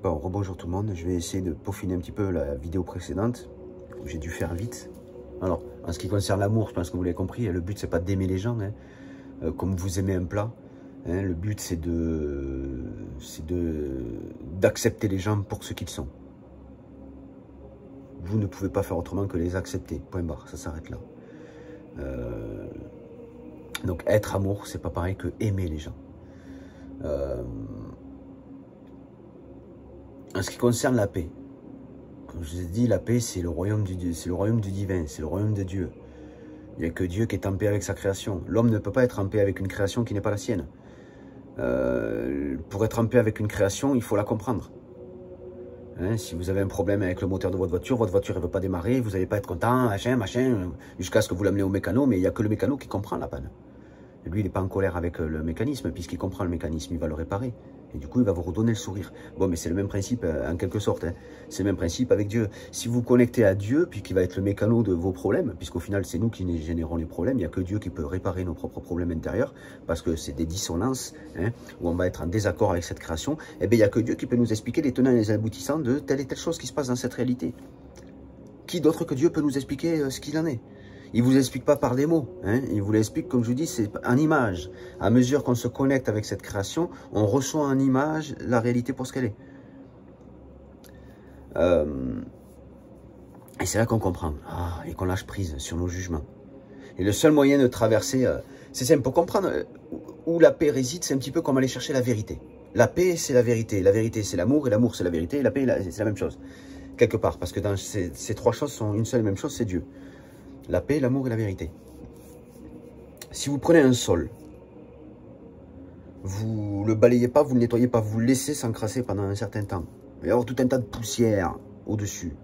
Bon, rebonjour tout le monde, je vais essayer de peaufiner un petit peu la vidéo précédente, où j'ai dû faire vite. Alors, en ce qui concerne l'amour, je pense que vous l'avez compris, le but c'est pas d'aimer les gens, hein, comme vous aimez un plat. Hein, le but c'est d'accepter les gens pour ce qu'ils sont. Vous ne pouvez pas faire autrement que les accepter, point barre, ça s'arrête là. Donc être amour, c'est pas pareil que aimer les gens. En ce qui concerne la paix, comme je vous ai dit, la paix c'est le royaume du divin, c'est le royaume de Dieu. Il n'y a que Dieu qui est en paix avec sa création. L'homme ne peut pas être en paix avec une création qui n'est pas la sienne. Pour être en paix avec une création, il faut la comprendre. Hein, si vous avez un problème avec le moteur de votre voiture ne veut pas démarrer, vous n'allez pas être content, machin, jusqu'à ce que vous l'amenez au mécano, mais il n'y a que le mécano qui comprend la panne. Et lui, il n'est pas en colère avec le mécanisme, puisqu'il comprend le mécanisme, il va le réparer. Et du coup, il va vous redonner le sourire. Bon, mais c'est le même principe, en quelque sorte. Hein. C'est le même principe avec Dieu. Si vous vous connectez à Dieu, puis qu'il va être le mécano de vos problèmes, puisqu'au final, c'est nous qui générons les problèmes, il n'y a que Dieu qui peut réparer nos propres problèmes intérieurs, parce que c'est des dissonances, hein, où on va être en désaccord avec cette création, et bien il n'y a que Dieu qui peut nous expliquer les tenants et les aboutissants de telle et telle chose qui se passe dans cette réalité. Qui d'autre que Dieu peut nous expliquer ce qu'il en est? Il ne vous explique pas par des mots, hein. Il vous l'explique, comme je vous dis, c'est en image. À mesure qu'on se connecte avec cette création, on reçoit en image la réalité pour ce qu'elle est. Et c'est là qu'on comprend, et qu'on lâche prise sur nos jugements. Et le seul moyen de traverser, c'est simple, pour comprendre où la paix réside, c'est un petit peu comme aller chercher la vérité. La paix, c'est la vérité c'est l'amour, et l'amour, c'est la vérité, et la paix, c'est la même chose. Quelque part, parce que dans ces trois choses sont une seule et même chose, c'est Dieu. La paix, l'amour et la vérité. Si vous prenez un sol, vous ne le balayez pas, vous ne le nettoyez pas, vous le laissez s'encrasser pendant un certain temps. Il va y avoir tout un tas de poussière au-dessus.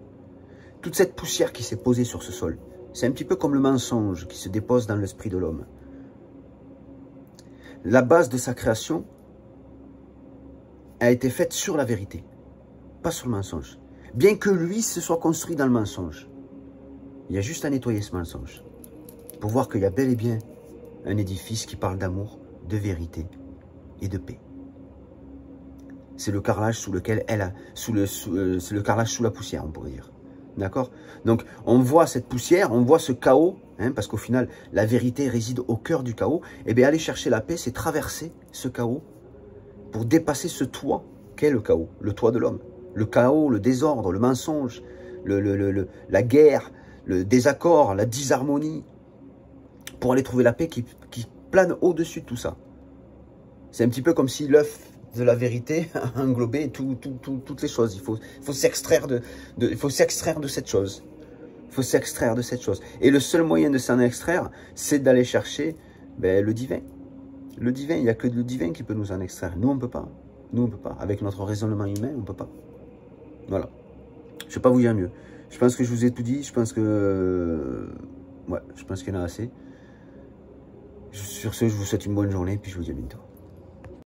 Toute cette poussière qui s'est posée sur ce sol, c'est un petit peu comme le mensonge qui se dépose dans l'esprit de l'homme. La base de sa création a été faite sur la vérité, pas sur le mensonge. Bien que lui se soit construit dans le mensonge. Il y a juste à nettoyer ce mensonge pour voir qu'il y a bel et bien un édifice qui parle d'amour, de vérité et de paix. C'est le carrelage sous lequel c'est le carrelage sous la poussière, on pourrait dire. D'accord? Donc, on voit cette poussière, on voit ce chaos, hein, parce qu'au final, la vérité réside au cœur du chaos. Et bien, aller chercher la paix, c'est traverser ce chaos pour dépasser ce toit qu'est le chaos, le toit de l'homme. Le chaos, le désordre, le mensonge, la guerre, le désaccord, la disharmonie, pour aller trouver la paix qui plane au-dessus de tout ça. C'est un petit peu comme si l'œuf de la vérité englobait toutes les choses. Il faut s'extraire de cette chose. Il faut s'extraire de cette chose. Et le seul moyen de s'en extraire, c'est d'aller chercher le divin. Le divin, il n'y a que le divin qui peut nous en extraire. Nous, on ne peut pas. Nous, on ne peut pas. Avec notre raisonnement humain, on ne peut pas. Voilà. Je ne vais pas vous dire mieux. Je pense que je vous ai tout dit. Je pense que... ouais, je pense qu'il y en a assez. Sur ce, je vous souhaite une bonne journée. Puis je vous dis à bientôt.